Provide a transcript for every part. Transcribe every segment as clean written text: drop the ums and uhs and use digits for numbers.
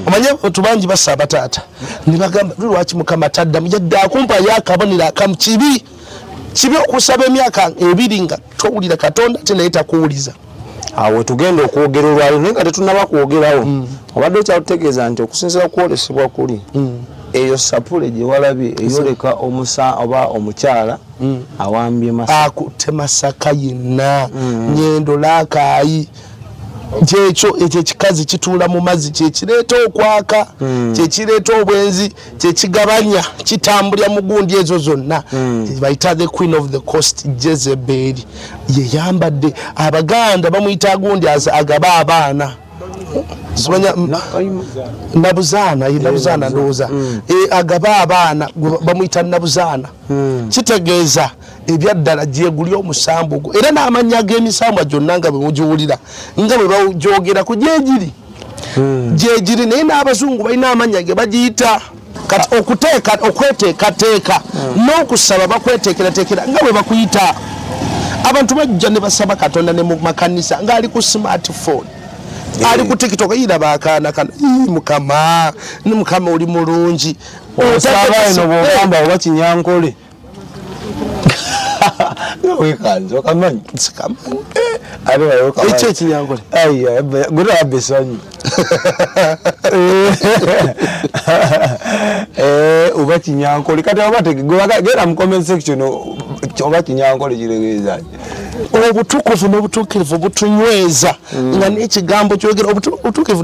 omanye otubangi basaba taata nibagamba lwaki mukama tadda mujadde akumpa yakabonera akamukibi kibi okusaba emyaka ebiri nga towulira katonda tenaye takuwuliza awo tugenda okwogera olwaliro naye nga tetunaba kwogerawo obadde okyalutegeeza nti okusinziira kwolesebwa kuli eyo sapule gye walabye eyoleka oba omukyala awambye masaka akutte masaka yenna nyendo laakaayi kyekyo ekyo ekikazi kituula mu mazzi kyekireeta okwaka kyekireeta obwenzi kyekigabanya kitambulya mu gundi ezo zonna bayita the queen of the coast Jezebel yeyambadde abaganda bamuyita gundi agaba abaana nabuzaana ndowooza agaba abaana bamuyita nabuzaana kitegeeza ebyaddala gyeguli omusambu gwo era n'amannya g'emisambu gyonna nga bwe mugiwulira nga bwe bajogera ku gyegiri naye n'abazungu balina amannya ge bagiyita kati okweteekateeka n'okusaba bakweteekerateekera nga bwe bakuyita abantu bajja ne basaba katonda ne mu makanisa ng'ali ku smartphone ali ku TikTok yiraba akaana kana mukama oli mulungi osaba eno bwogamba oba kinyankole wekanzo kamanyi ekyo ekinyankole gura abesanyi oba kinyankole kati gera mu comment section oba kinyankole kiregeeza obutukuvu n'obutuukirivu butunyweza nga n'ekigambo kyogera obutuukirivu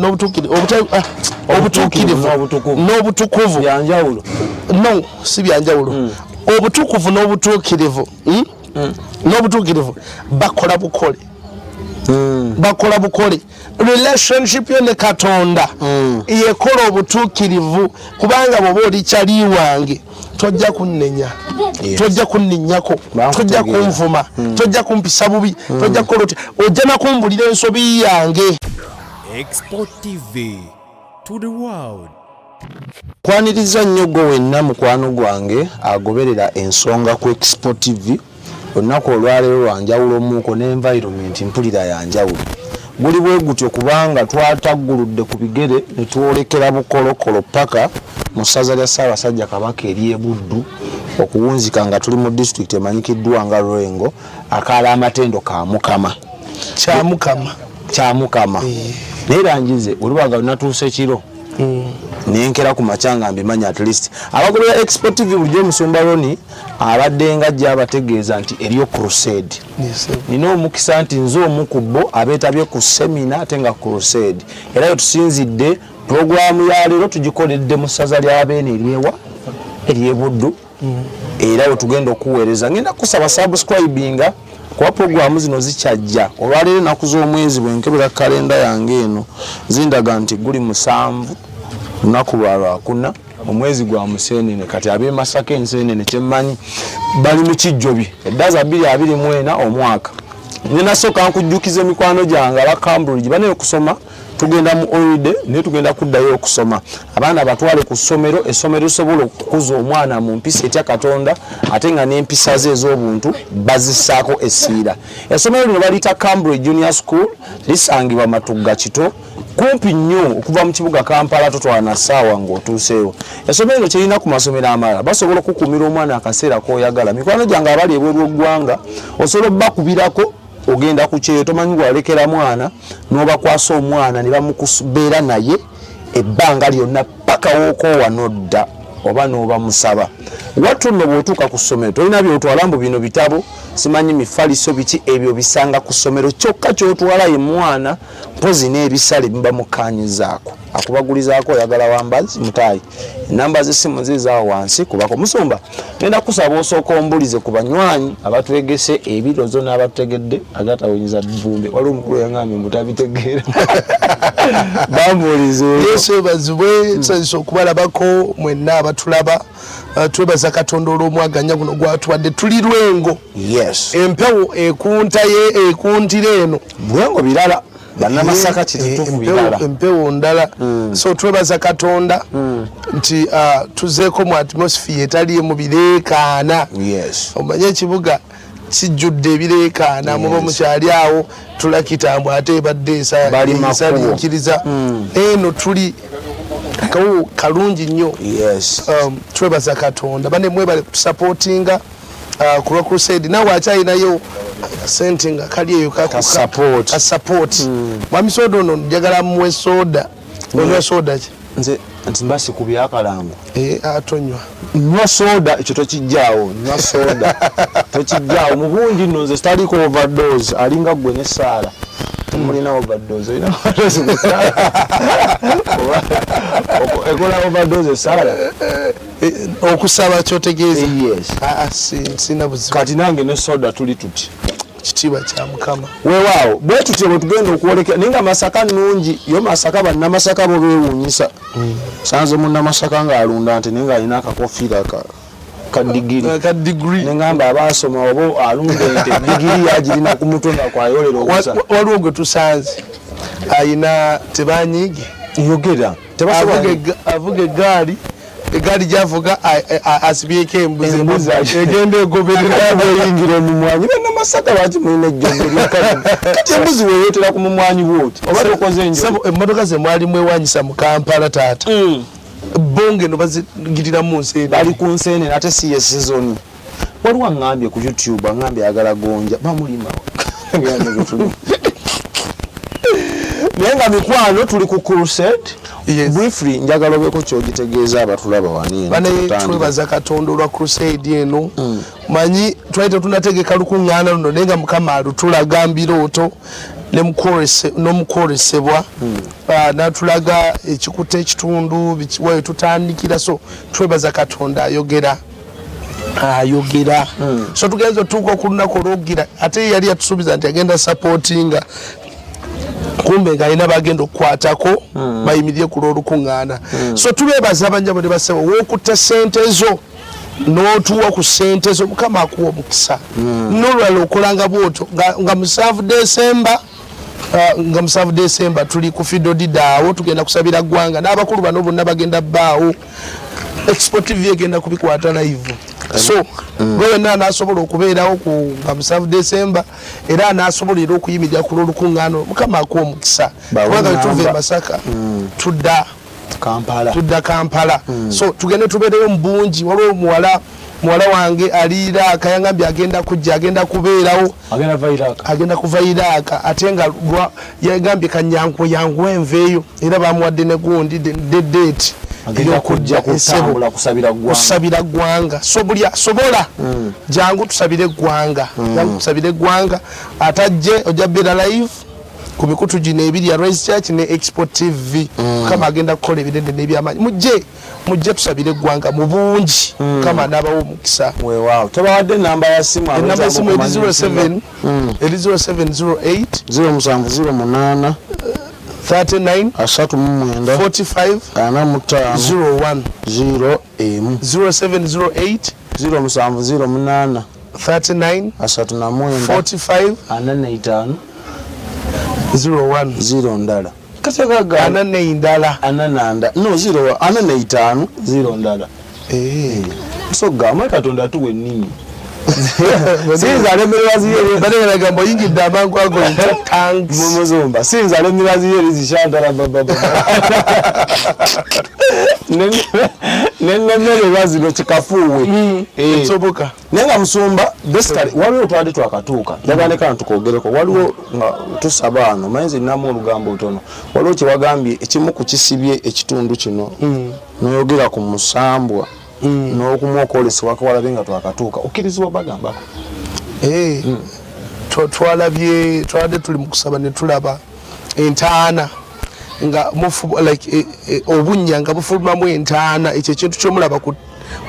n'obutukuvu byanjawulo no si byanjawulo obutukuvu n'obutuukirivu n'obutuukirivu bakola bukole relationship yo ne katonda yekola obutuukirivu kubanga bwoba oli kyali wange tojja kunnenya tojja kunninyako tojja kunvuma tojja kumpisa bubi tojja kukola oti ojja nakumbulira ensobi yange. xpotv to the world. Kwaniriza nnyo gwe wenna mukwano gwange agoberera ensonga ku xpotv olunaku olwaleero lwanjawulo muuko n'environment mpulira yanjawulo guli bwe gutyo kubanga twatagguludde ku bigere ne twolekera bukolokolo paka mu ssaza lya Ssaabasajja Kabaka ery'e Buddu okuwunzika nga tuli mu district emanyikiddwa nga Lwengo akaala amatendo ka Mukama kya Mukama naye rangize olubaga lunatuuse kiro nenkera ku macanga mbimanya at least abagobera xpotv bulijjo omusumba Roni abadde nga ajja abategeeza nti eriyo crusade nina omukisa nti nze omukubbo abeetabye ku semina ate nga crusade era yo tusinzidde programu ya leero tugikoledde mu ssaza lya Beene ery'e Buddu era yo tugenda okuweereza ngenda kusaba subscribinga kuba programu zino zikyajja olwaleero ennaku z'omwezi bwenkebera kalenda yange eno zindaga nti guli 7 lunaku lwa Lwakuna omwezi gwa Museenene kati ab'e Masaka enseenene kyemmanyi bali mu kijjobi eddaza 2024 omwaka ninasooka nkujjukiza emikwano gyange aba Cambridge bane okusoma tugenda mu holiday ne tugenda kuddayo okusoma abaana batwale ku ssomero essomero lisobola okukuza omwana mu mpisa etya Katonda ate nga n'empisa ze ez'obuntu bazisaako essiira. Essomero lino baliyita Cambridge Junior School lisangibwa Matugga Kito kumpi nnyo okuva mu kibuga Kampala totwana ssaawa ng'otuuseewo. Essomero lino kirina ku masomero amalala basobola okukuumira omwana akaseera k'oyagala. Mikwano gyange abali ebweru w'eggwanga osobola obbakubirako ogenda ku kyeyo tomanyi gwalekera mwana n'obakwasa omwana ne bamukubeera naye ebbanga lyonna paka w'okoowa n'odda oba n'oba musaba. Wattu nno bw'otuuka ku ssomero tolina by'otwala mbu bino bitabo simanyi mifaliso biki ebyo bisanga ku ssomero kyokka ky'otwala ye mwana mpozi n'ebisale biba mukaanyizaako akubagulizaako oyagala wambazi mutaayi enamba z'essimu zizaawo wansi kubako musumba ngenda kusaba osooka ombulize ku banywanyi abatwegese ebirozo n'abatutegedde agatawonyiza bbumbe wali omukulu yangambye mutabitegeera bambulize yesu ebazibwe tusanyusa okubalabako mwenna abatulaba twebaza Katonda olw'omwaganya guno gwatuwadde tuli Lwengo empewo ekuntaye ekuntira eno Lwengo birala bannamasaka kitutufu birala empewo ndala so twebaza Katonda nti tuzeeko mu atmosphere etali mu bireekaana omanye ekibuga kijjudde ebireekaana muba mukyali awo tulakitambo ate ebadde esaliikiriza eno tuli kawo kalungi nnyo twebaza Katonda bane mwebale kutusapootinga ku lwa crusade nawe akyalinayo sente nga kali eyo kasapoti mwami soda ono njagala muwe soda onywa soda ki nze mbasi ku byakalango atonywa nywa soda ekyo tokijjaawo nywa soda tokijjaawo mu bungi nno nze sitaliko overdose alinga ggwe n'Esaala mulina overdose olina overdose ekola overdose Esaala okusaba kyotegeeza sina buzibu kati nange ne soda tuli tuti kitiibwa kya Mukama weewaawo bwe tutyo bwe tugenda okwolekera naye nga Masaka nnungi yo Masaka bannamasaka bo beewuunyisa sanze munnamasaka ng'alunda nti naye ng'alina akakofiira kadigiri neŋŋamba abaasoma oba alunda ente digiri yagirina ku mutwe nga kwayolera okusa waliwo gwe tusanze ayina tebanyiige yogera avuga egaali gyavuga asibyeko embuzi egenda egoberera eyingira omumwanyi bannamasaka lwaki mulina ejjogeri kati embuzi weeyotera ku mumwanyi bwoti oba tokoze enjo emmotoka ze mwalimu ewanyisa mu Kampala taata bonge no bazigirira mu nseene bali ku nseene ate si ye season waliwo aŋŋambye ku YouTube aŋŋambye ayagala gonja bamulima naye nga mikwano tuli ku crusade briefly njagala obeeko kyogitegeeza abatulaba wani bane twebaza Katonda olwa crusade eno manyi twali tetunategeka lukuŋŋaana luno naye nga Mukama alutulaga mbirooto n'omukolesebwa n'atulaga ekikuta ekitundu wayo tutandikira so twebaza Katonda ayogera so tugenza otuuka okulunaku olwogira ate yali yatusuubiza nti agenda supportinga kumbe ng'alina bagenda okukwatako bayimirire ku lw'olukuŋŋaana so tubeebaza abanjabo ne basaba w'okutta ssente zo n'otuwa ku ssente zo Mukama akuwa omukisa n'olwala okolanga bwotyo nga 7 December tuli ku fidodidaawo tugenda kusabira ggwanga n'abakulu bano bonna bagenda bbaawo xpotv egenda kubikwata live so bwena anasobola okubeerawo nga 7 December era anasobola era okuyimirira ku lw'olukuŋŋaano Mukama akuwa omukisa kubanga tuva e Masaka tudda Kampala so tugende tubeereyo mu bungi waliwo muwala wange aliira akayangambye agenda kujja agenda kubeerawo agenda kuva Iraaka ate nga yagambye kanyangu enveeyo era bamuwadde ne gundi date okujja kutambula kusabira ggwanga so buli asobola jangu tusabire ggwanga atajje ojja beera live ku mikutu gino ebiri ya Rise Church ne xpotv kama agenda kukola ebirende n'ebyamaanyi mujje tusabire eggwanga mu bungi kama n'abawo omukisa weewaawo tobawadde enamba ya simu enamba ya simu eri 0708 0708 39 39 45 45 01 0708 0708 39 45 01 ndala katagaga anane ndala anananda no 0 anane 5 0 ndala so gama Katonda tuwe nini sinza lemerazi yere badala gambo yingi damangu ago tanks mumuzumba sinza lemerazi yere zishandala baba nene bazi no chikafuwe soboka nenga musumba basically waliwo twade twakatuuka yabaleka ntukogereko waliwo nga tusabano mayinzi namu olugambo utono waliwo kiwagambye ekimu ku kisibye ekitundu kino noyogera ku musambwa n'okumwokolesa wakawalabe nga twakatuuka okkirizibwa bagambako twalabye twadde tuli mu kusaba ne tulaba entaana nga obunnya nga bufulumamu entaana ekyo ekintu kyomulaba ku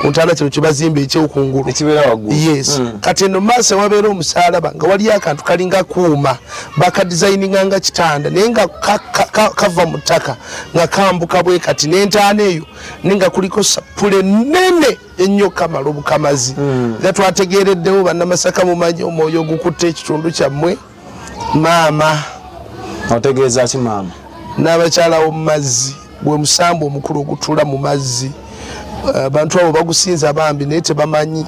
ntaana kino kyebazimba ekyokungulu ekibeera waggulu yes kati eno maaso wabeera omusaalaba nga waliyo akantu kalinga kuuma bakadizayininga nga kitanda naye nga kava mu ttaka nga kambuka bwe kati n'entaana eyo nenga kuliko sapule nene ennyo kamala obukamazi nga twategeereddewo bannamasaka mumanyi omwoyo ogukutta ekitundu kyammwe maama otegeeza ki maama n'abakyalawo mu mazzi gwe musambu omukulu ogutula mu mazzi abantu abo bagusinza bambi naye tebamanyi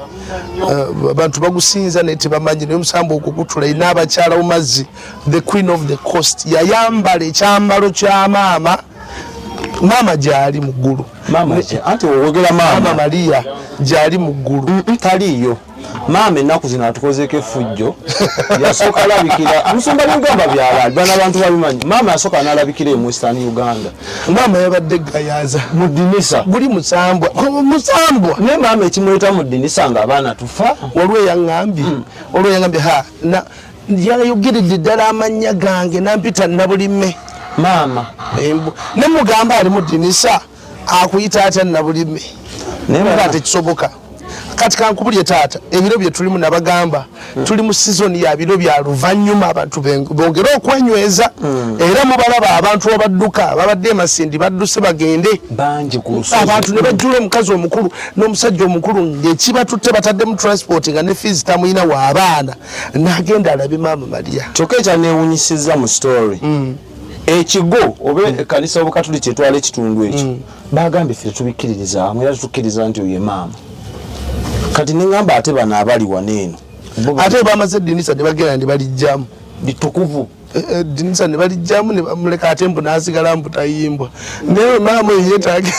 abantu bagusinza naye tebamanyi naye omusambo okukutula ina abakyala mu mazzi the queen of the coast yayambala ekyambalo kya maama gyali mu ggulu anti owogera maama Maria gyali mu ggulu taliyo maama ennaku zino atukozeeko effujjo yasooka alabikira musumba byogamba by'abantu bana abantu babimanyi maama yasooka n'alabikira mu Western Uganda maama yabadde gayaza mu ddinisa guli musambwa naye maama ekimuleta mu ddinisa ng'abaana tufa olweyaŋambye yayogeredde ddala amannya gange nampita nabulime maama ne mugamba ali mu ddinisa akuyita atya nabulime naye nga tekisoboka kati kankubulye taata ebiro bye tulimu nabagamba tuli mu sizoni ya biro bya luvannyuma abantu bongere okwenyweza era mubalaba abantu abadduka babadde Masindi badduse bagende bangi ku lusozi abantu ne bajjula omukazi omukulu n'omusajja omukulu ng'ekibatutte batadde mu transport nga ne fees tamuyina w'abaana n'agenda alabe maama Maria kyokka ekyanewunyisizza mu story ekigo oba ekkanisa obukatuliki etwala ekitundu ekyo bagambye ffe tubikkiririzamu era tutukkiriza nti oye maama kati nengamba ate bano abali waneeno ate bamaze eddinisa ne bagenda ne balijjamu bitukuvu eddinisa ne balijjamu ne bamuleka ate mbu n'asigala mbu tayimbwa naye maama yeetaage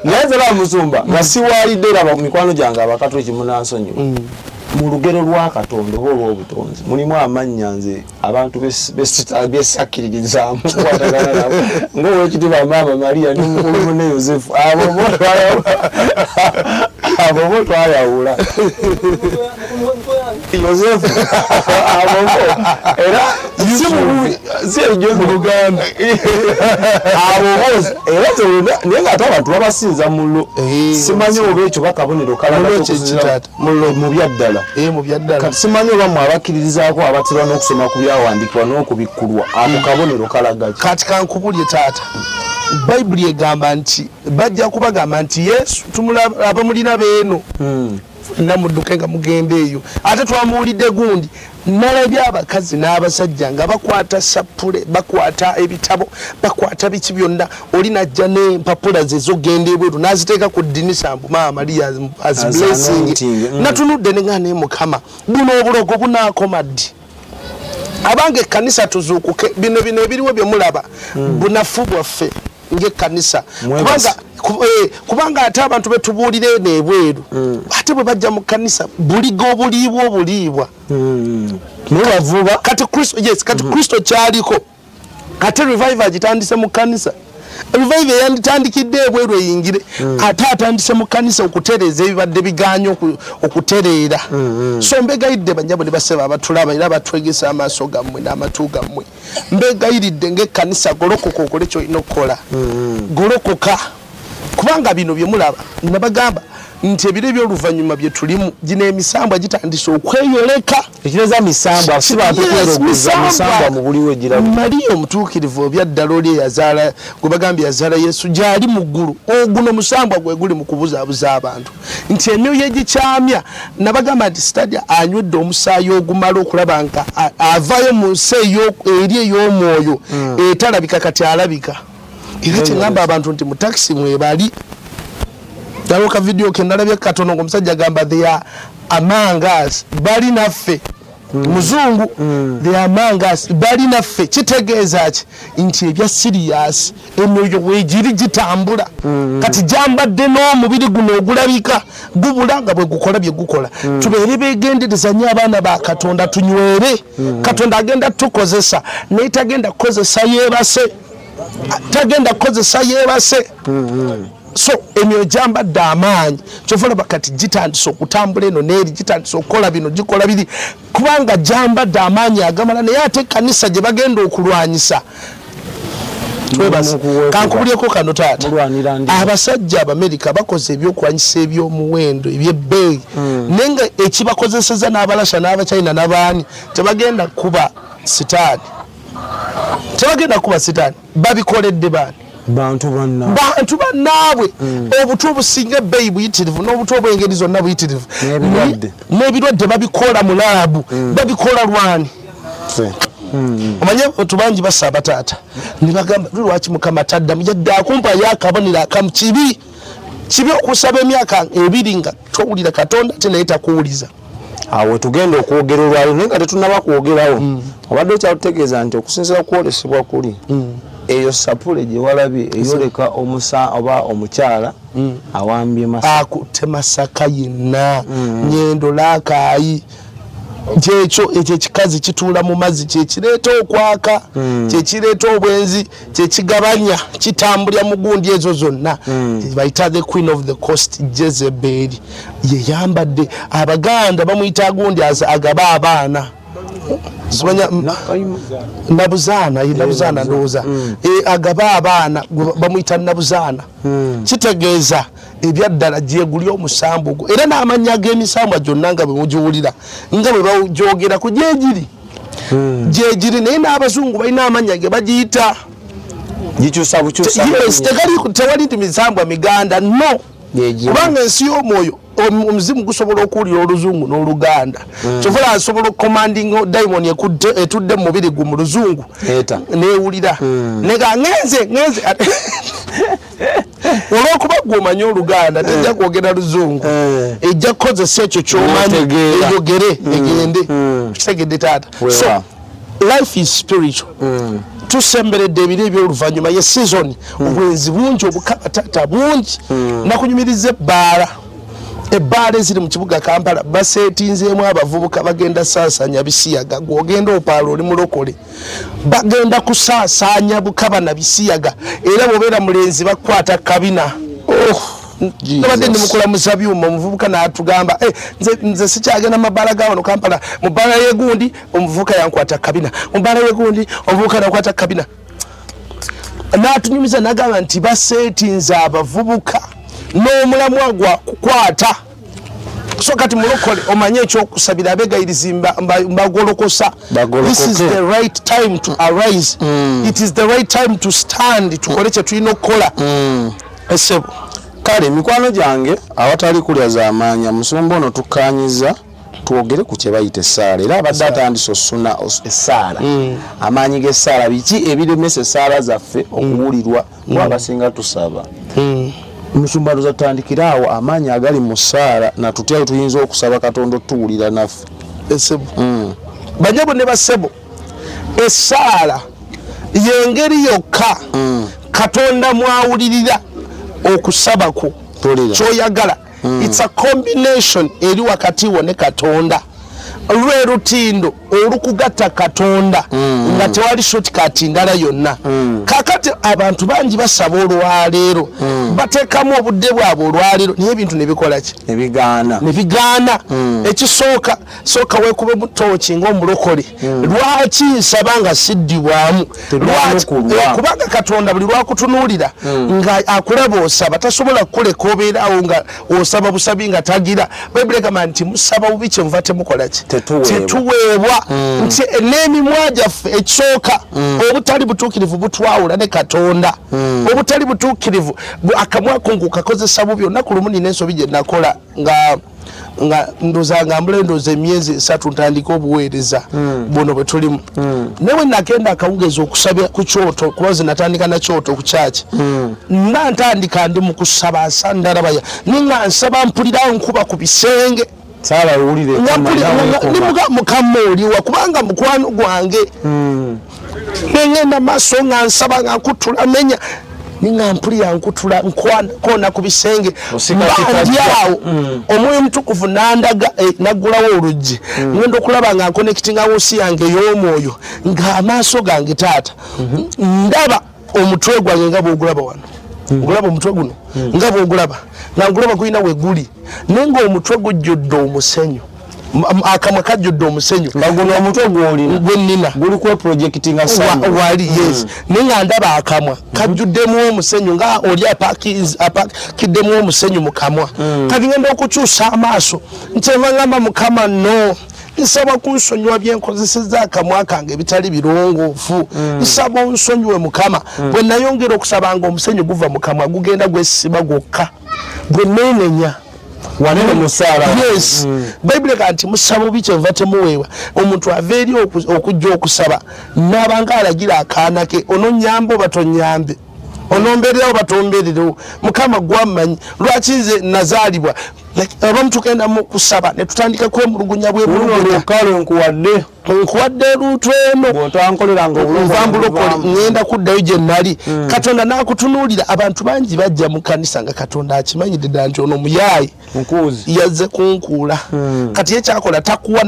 naye nzala musumba nga siwaalidde era mikwano gyange abakatoliki munansonyiwa mu lugero lwa Katonda oba olw'obutonzi mulimu amannya nze abantu besakkiririzaamu kwatagana nabo ng'owekitiibwa maama Maria n'omukulu munne Yosefu abo bo twayawula Yosefu abo era si ejo mu Luganda abo bose era naye ng'ate abantu babasinza mullo simanyi oba ekyo bakabonero kalaga mu byaddala mu byaddala kati simanyi oba mwe abakkiririzaako abatera n'okusoma ku byawandiikibwa n'okubikkulwa ako kabonero kalaga kati kankubulye taata Bayibuli egamba nti bajja kubagamba nti Yesu tumulaba mulina beeno namudduke nga mugenda eyo ate twamuwulidde gundi nalabye abakazi n'abasajja nga bakwata sapule bakwata ebitabo bakwata biki byonna oli najja n'empapula ze zogenda ebweru n'aziteeka ku ddinisa mbu maama Maria as blessing natunudde ne nga naye Mukama buno obulogo bunaakoma ddi abange ekkanisa tuzuukuke bino ebiriwo bye mulaba bunafu bwaffe ng'ekkanisa kubanga ate abantu betubuulira eno ebweru ate bwe bajja mu kkanisa buliga obuliibwa nebavuba kati Kristo kyaliko ate revival agitandise mu kkanisa revival eyanditandikidde ebweru eyingire ate atandise mu kkanisa okutereeza ebibadde biganya okutereera so mbegayiridde banyabo ne baseba abatulaba era batwegesa amaaso gammwe n'amatu gammwe mbegayiridde ng'ekkanisa golokoka okole kyolina okukola golokoka kubanga bino bye mulaba nabagamba nti ebiro by'oluvannyuma bye tulimu gino emisambwa gitandise okweyoleka ekireza misambwa si bantu misambwa mu buli wegirabu Maria omutuukirivu obyaddala oli eyazaala gwe bagambye yazaala Yesu gyali mu ggulu oguno musambwa gwe guli mu kubuzaabuza abantu nti emyoyo egikyamya nabagamba nti Stadia anywedde omusaayi ogumala okulaba nga avaayo mu nsi eri ey'omwoyo etalabika kati alabika era kyengamba abantu nti mu takisi mwebali dalo ka video ke ndalabye katono ng'omusajja agamba they are among us bali naffe muzungu they are among us bali naffe kitegeeza ki nti ebya serious emyoyo weegiri gitambula kati jambadde n'omubiri guno ogulabika gubulanga bwe gukola bye gukola tubeere beegendereza nnyo abaana ba Katonda tunywere Katonda agenda tukozesa naye tagenda kukozesa yeebase tagenda kukozesa yeebase so emyoyo gyambadde amaanyi kyova laba kati gitandise okutambula eno neeri gitandise okukola bino gikola biri kubanga gyambadde amaanyi agamala naye ate ekkanisa gye bagenda okulwanyisa kankubulyeko kano taata abasajja Abamerika bakoze ebyokulwanyisa eby'omuwendo ebyebbeeyi naye nga ekibakozeseza n'abalasha n'Abachina n'abaani tebagenda kuba sitaani babikoledde baani bantu bannaabwe obutu obusinga ebbeeyi buyitirivu n'obutu obw'engeri zonna buyitirivu n'ebirwadde babikola mu laabu babikola lwani omanye tubangi basaba taata ne bagamba lwaki Mukama taddamu yadde akumpayo akabonero akamu kibi kibi okusaba emyaka 2 nga towulira Katonda tenaita kuwuliza awo tugenda okwogera olwalo naye nga tetunaba kwogerawo obadde okyalutegeeza nti okusinziira kwolesebwa kuli eyo sapule gye walabye eyoleka oba omukyala awambye Masaka akutte Masaka yenna Nyendo Laakayi kyekyo ekikazi kituula mu mazzi kyekireeta okwaka kyekireeta obwenzi kyekigabanya kitambulya mu gundi ezo zonna bayita the queen of the coast Jezebel yeyambadde Abaganda bamuyita gundi agaba abaana Nabuzaana ndowooza agaba abaana bamuyita Nabuzaana kitegeeza ebyaddala gyeguli omusambu gwo era n'amannya g'emisambu gyonna nga bwe mugiwulira nga bwe bajogera ku gyegiri naye n'abazungu balina amannya ge bagiyita gikyusa bukyusa tewali nti misambwa miganda no kubanga ensi y'omwoyo omuzimu gusobola okuwulira oluzungu n'oluganda kyovula asobola okucommanding diamond etudde mu mubiri gu mu luzungu neewulira nega ngenze olwokuba gw'omanyi oluganda tejja kwogera luzungu ejja kukozesa ekyo ky'omanyi eyogere egende kitegedde taata so life is spiritual tusemberedde ebiro eby'oluvannyuma ye season obwenzi bungi obukabataata bungi nakunyumiriza ebbaala eziri mu kibuga Kampala baseetinzeemu abavubuka bagenda saasaanya bisiyaga gw'ogenda opaala oli mulokole bagenda kusaasaanya bukaba na bisiyaga era bw'obeera mulenzi bakwata kabina nabadde ndi mukulamusa byuma omuvubuka n'atugamba nze sikyagenda mabbaala ga wano Kampala mu bbaala y'egundi omuvubuka yankwata kabina mu bbaala y'egundi omuvubuka nakwata kabina n'atunyumiza n'agamba nti baseetinze abavubuka n'omulamwa gwa kukwata so kati mulokole omanye ekyokusabira abegayiriza mbagolokosa this is the right time to arise it is the right time to stand tukole kye tulina okukola esebo kale mikwano gyange awatali kulya z'amaanya musumba ono tukkanyiza twogere ku kye bayita Esaala era abadde atandise osuna Esaala amaanyi g'Esaala biki ebiremesa Esaala zaffe okuwulirwa ng'abasinga tusaba musumba ndoza tutandikira awo amaanyi agali mu Esaala natutyayo tuyinza okusaba Katonda otuwulira naffe esebo banyabo ne basebo Esaala yengeri yokka Katonda mwawulirira okusaba ko kyoyagala it's a combination eri wakati wo ne Katonda lwe rutindo olukugatta Katonda nga tewali shortcut ndala yonna kakati abantu bangi basaba olwaleero bateekamu obudde bwabwe olwaleero naye ebintu ne bikola ki ne bigaana ekisooka sooka weekube mu tooki ng'omulokole lwaki nsaba nga siddibwamu kubanga Katonda buli lwakutunuulira nga akulaba osaba tasobola kukuleka obeeraawo nga osaba busabi nga tagira Bayibuli egamba nti musaba bubi kyenva temukola ki tetuweebwa nti n'emimwa gyaffe ekisooka obutali butuukirivu butwawula ne Katonda obutali butuukirivu akamwa ko nkukakozesa bubi olunaku lumu nina ensobi gye nakola nga ndozanga mbulendoza emyezi 3 ntandika obuweereza buno bwe tulimu newe nagenda akawugezi okusabya ku kyoto kubazi natandika na kyoto ku kyaki nga ntandika ndi mu kusaba asandalabaya ninga nsaba mpulirawo nkuba ku bisenge Saala uwulire mukama oliwa kubanga mukwano gwange nengenda maaso nga nsaba nga nkutula menya ninga mpulira nkutula nkona ku bisenge mbandyawo omwoyo mutukuvu nandaga nagulawo oluggi ngenda okulaba nga nkonekitinga woosi yange ey'omwoyo ng'amaaso gange taata ndaba omutwe gwange nga bwogulaba wano ngulaba omutwe guno nga bwogulaba nga ngulaba gulina weguli naye ng'omutwe gujjudde omusenyu akamwa kajjudde omusenyu ngaguno omutwe gwenina guli ku projecting wali yes naye nga ndaba akamwa kajjuddemu omusenyu nga oli apakiddemu omusenyu mu kamwa kati ngenda okukyusa amaaso nkyeva ngamba Mukama no nsaba kunsonyiwa byenkozesezza akamwa kange ebitali birongoofu nsaba onsonyiwe Mukama bwe nayongera okusabanga omusenyu guva mu kamwa gugenda gwesiba gwokka gwe neenenya wanene musaala yes Bayibuli kanti musaba bubi kyenva temuweebwa omuntu ava eri okujja okusaba n'abanga alagira akaana ke ononyambe oba tonyambe onombererawo batombererewo mukama gwamanyi lwaki nze nazaalibwa abamu tugenda mu kusaba ne tutandika kwemulugunya bwemulugunya nkuwadde luutu eno ngenda kuddayo gye nali katonda n'akutunuulira abantu bangi bajja mu kanisa nga katonda akimanyidde ddala nti ono muyaayi yazze kunkuula kati ye kyakola takuwa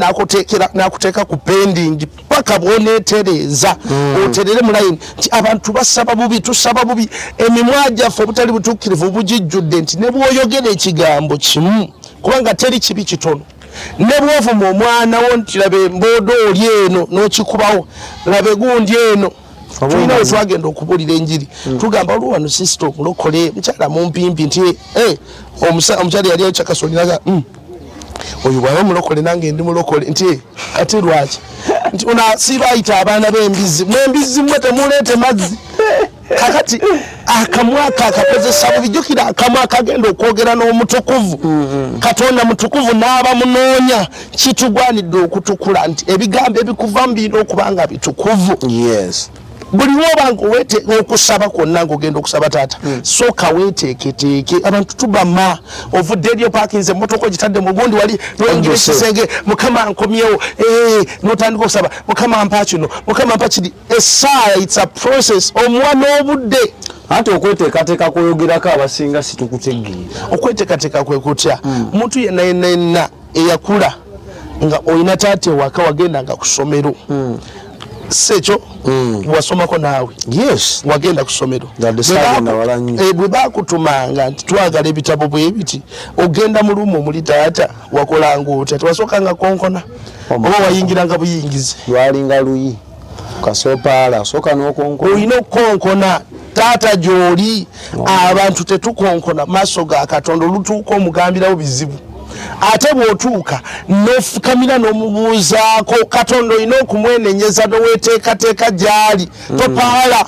n'akuteeka ku pendingi paka bw'oneetereeza oterere mu layini nti abantu basaba bubi tusaba bubi emimwa gyaffe obutali butuukirivu bugijjudde nti ne bw'oyogera ekigambo kimu kubanga teri kibi kitono ne bw'ovuma omwana wo nti labe emboodo oli eno n'okikubawo labe gundi eno tulina we twagenda okubuulira enjiri tugamba olwo wano sisita omulokole mukyala mumpimpi nti omukyala yali akyakasolinaga oyo bwaba mulokole nange ndi mulokole nti ate lwaki nti onasiiba ayita abaana b'embizi mwembizi mwe temuleete mazzi kakati akamwaka akakozesa bubijjukira akamwa akagenda okwogera n'omutukuvu katonda mutukuvu n'aba munoonya kitugwanidde okutukula nti ebigambo ebikuvamu birina okubanga bitukuvu buli wobanga okusaba kwonna ng'ogenda okusaba taata sooka weeteeketeeke abantu tubama ovudde eryo paakinze emmotoka ogitadde mu gundi wali noyingira ekisenge mukama nkomyewo n'otandika okusaba mukama mpa kino mukama mpa kiri esaala it's a process omuwa n'obudde ate okweteekateeka kwoyogerako abasinga situkutegeera okweteekateeka kwe kutya omuntu yenna eyakula nga olina taata ewaka wagendanga ku ssomero sekyo wasomako naawe wagenda ku ssomero bwe bakutumanga nti twagala ebitabo bwe biti ogenda mu lumu omuli taata wakolanga otya tewasookanga konkona oba wayingiranga buyingizi lwalinga luyi kasoopaala osooka n'okonkona olina okukonkona taata gy'oli abantu tetukonkona maaso ga katonda olutuuka omugambirawo bizibu ate bw'otuuka n'ofukamira n'omubuuzaako katonda olina okumwenenyeza n'oweteekateeka gy'ali topaala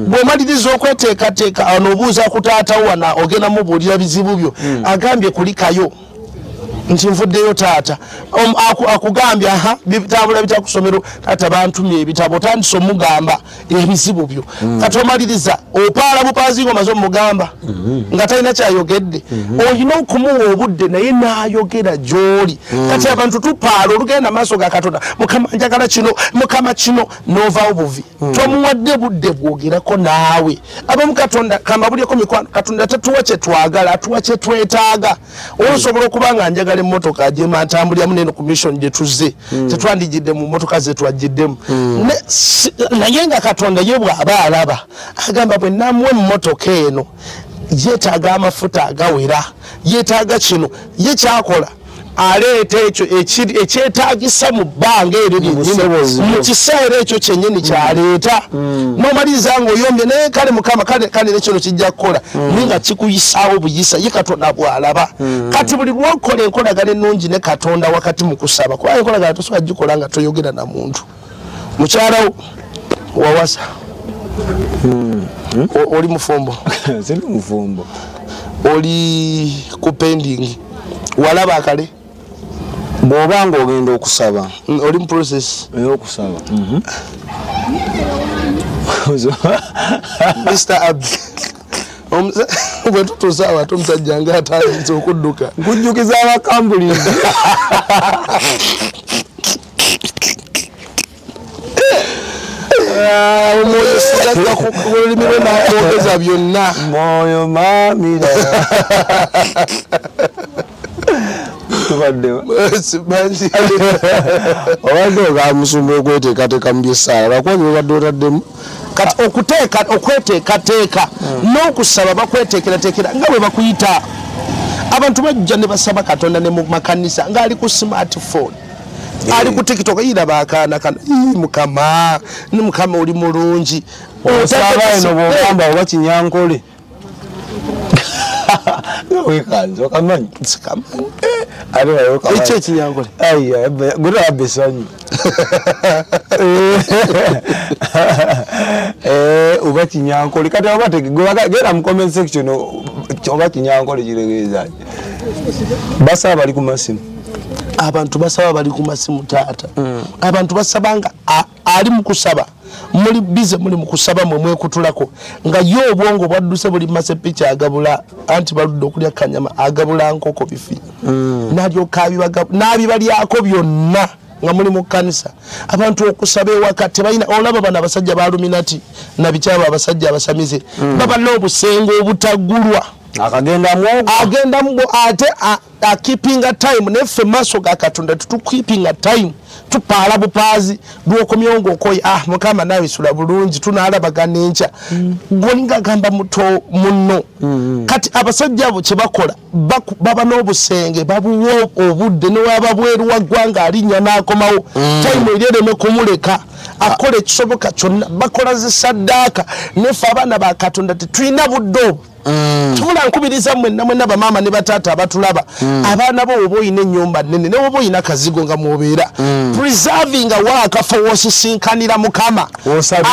bw'omaliriza okweteekateeka n'obuuza ku taatawo wana ogenda mubuulira bizibu byo agambye kulikayo nti nvuddeyo taata akugambye bitabula bitakusomero taata bantumye ebitabo otandise omugamba ebizibu byo kati omaliriza opaala bupaazi nga omaze omugamba nga talina kyayogedde olina okumuwa obudde naye n'ayogera gy'oli kati abantu tupaala olugenda maaso ga katonda mukama njagala kino mukama kino n'ovaawo buvi tomuwadde budde bwogerako naawe abamu katonda kambabulyeko mikwano katonda tatuwa kye twagala atuwa kye twetaaga osobola okuba nga njagala emmotoka gyema ntambuliramu neno ku mission gye tuzze tetwandigidde mu mmotoka ze twagiddemu naye nga katonda ye bw'aba alaba agamba bwe namuwa emmotoka eno yeetaaga amafuta agawera yeetaaga kino ye kyakola aleeta ekyo ekyetaagisa mu bbanga eryo mu kiseera ekyo kyennyini kyaleeta n'omaliriza ng'oyombye naye kale mukama kale nekino kijja kukola naye nga kikuyisaawo buyisa ye katonda bw'alaba kati buli lwokola enkolagana ennungi ne katonda wakati mu kusaba kuba enkolagana tosobola gikola nga toyogera na muntu mukyalawo wawasa oli mufumbo sindi mufumbo oli ku pending walaba akale bw'oba nga ogenda okusaba oli mu process ey'okusaba Mr. Abdi bwe tutuusa ate omusajja nga atandise okudduka nkujjukiza abakambulizi omwoyo sigagga ku lulimi lwe nakwogeza byonna mwoyo maamira obadde ogamusumba okweteekateeka mu byesaala lwakuba byobadde otaddemu kati okweteekateeka n'okusaba bakweteekerateekera nga bwe bakuyita abantu bajja ne basaba katonda ne mu makanisa ng'ali ku smartphone ali ku tiktok yiraba akaana kana mukama ne mukama oli mulungi osaba eno bw'ogamba oba kinyankole wekanze okamanyi sikamanyi ekyo ekinyankole gulaba essanyu oba kinyankole kati oba genda mu comment section oba kinyankole kiregeeza basaba bali ku masimu abantu basaba bali ku masimu taata abantu basabanga ali mukusaba muli bize muli mukusaba mwe kutulako nga yo obwongo bwadduse buli masepicha agabula anti baludde okulya kanyama agabula nkoko bifi nabyo nabi bali yako byonna nga muli mu kanisa abantu okusaba wakati balina olaba bana abasajja ba luminati nabikyaba abasajja abasamize baba n'obusengo obutagulwa agenda mu ate a keeping a time neffe maso ga Katonda tutu keeping a time tupaala bupazi bwokomyongo okoyi mukama nawe sula bulungi tunalabagana encha goninga gamba muto munno kati abasajja abo kyebakola baba n'obusenge babuwo obudde ne waba bweru wagwanga alinya nakomawo time erereme kumuleka akole kisoboka kyonna bakola zisaddaaka neffe abaana ba Katonda tetulina buddo tubula nkubiriza mwenna bamama ne batata abatulaba abaana bo obo ine nyumba nene ne obo ina kazigo nga mubeera preserving waka fowosisinkanira mukama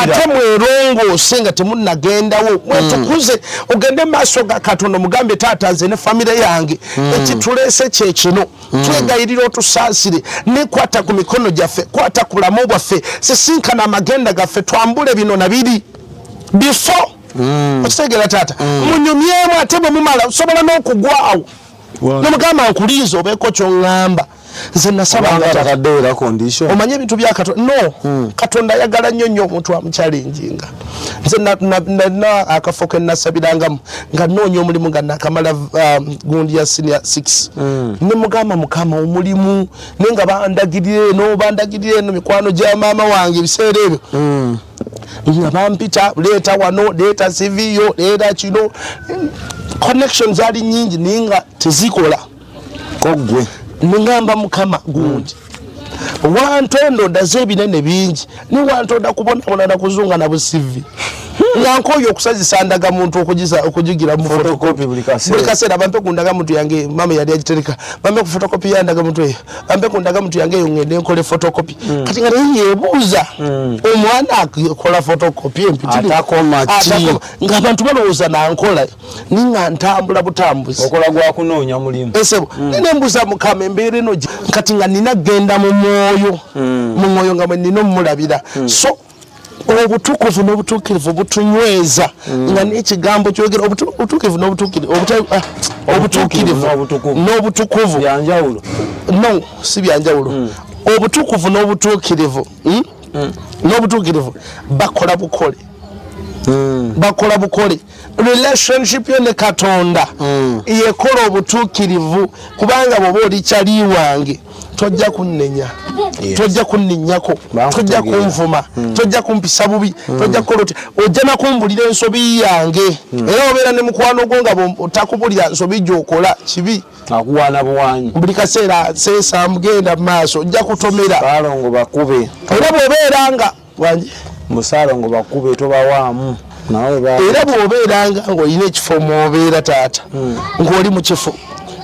ate mwerongo osenga temunnagendawo mwetukuze ogende maaso ga Katonda mugambe taata nze ne famire yange ekitulese kyekino twegayirira otusaasire nekwata ku mikono gyaffe kwata ku bulamu bwaffe sisinkana amagenda gaffe twambule bino nabiri before okitegera tata munyumyemu ate bwe mumala sobola n'okugwawo nomugamba nkuliiza obeeko kyongamba nze nasabanga omanye ebintu bya Katonda Katonda ayagala nnyo omuntu amuchalenjinga nze na akafo ke nasabirangamu nga noonya omulimu nga nakamala gundi ya senior 6 ne mugamba mukama omulimu nenga bandagirire no mikwano gya maama wange ebiseera ebyo nga bampita leeta wano leeta CV leeta kino connections ali nyingi ninga tezikola kogwe ningamba mukama gundi wantondo ndazebinene bingi ni wantonda kubona na kuzunga na busivi nyankoyo okusazisa ndaga muntu okujigira mu photocopy buli kasera bampe kundaga muntu yange mama yali agitereka bampe ku photocopy yandaga muntu eyo bampe kundaga muntu yange yongende nkole photocopy kati ngale yebuza omwana akola photocopy empitiri atakoma ngabantu balowooza na nkola ninga ntambula butambuzi okola gwa kunoonya mulimu esebo nene mbuza mukama embeere no kati nga nina genda mu moyo nga nino mulabira so obutukuvu n'obutuukirivu butunyweza nga n'ekigambo kyogera obutuukirivu n'obutuukirivu n'obutukuvu byanjawulo no si byanjawulo obutukuvu n'obutuukirivu n'obutuukirivu bakola bukole relationship yo ne Katonda yekola obutuukirivu kubanga bwoba oli kyali wange tojja kunnenya tojja kunninyako tojja kunvuma tojja kumpisa bubi tojja koloti ojja nakumbulira ensobi yange era obeera ne mukwano gwo nga otakubulira nsobi gyokola kibi akuwana buwanyi buli kaseera seesa mugenda maaso ojja kutomera balongo bakube era bwobeeranga wanji musalongo bakube tobawaamu era bwobeeranga ng'olina ekifo mwobeera taata ng'oli mu kifo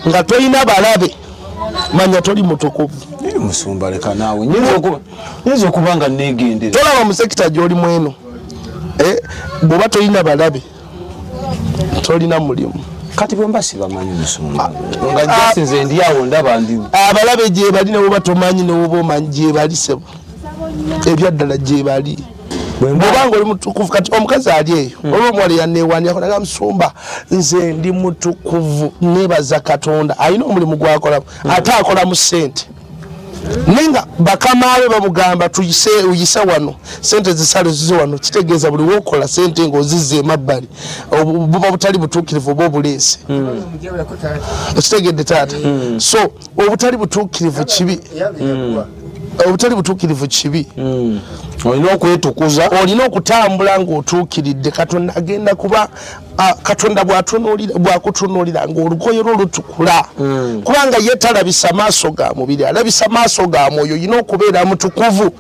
nga tolina balabe manya toli mutukuvu musumba leka naawe nyinza okuba nga neegendera tolaba mu sekita gy'oli mweno bw'oba tolina balabe tolina mulimu kati bwemba sibamanyi musumba nga jasi nze ndi awo ndaba ndi abalabe gye bali ne bwoba tomanyi ne bwoba omanyi gye bali sebo ebyaddala gye bali bwobanga oli mutukuvu kati omukazi ali eyo olwo omuwala yaneewaniako naga musumba nze ndi mutukuvu nebaza Katonda alina omulimu gwakolamu ate akola mu ssente nenga bakamaawe bamugamba uyise wano sente zisale zize wano kitegeeza buli wokola sente ng'ozizza emabbali buba butali butuukirivu oba obuleese okitegedde taata so obutali butuukirivu kibi obutali butuukirivu kibi olina okwetukuza olina okutambula ng'otuukiridde Katonda agenda kuba Katonda bwakutunuulira ng'olugoye lwo lutukula kubanga ye talabisa maaso ga mubiri alabisa maaso ga mwoyo olina okubeera mutukuvu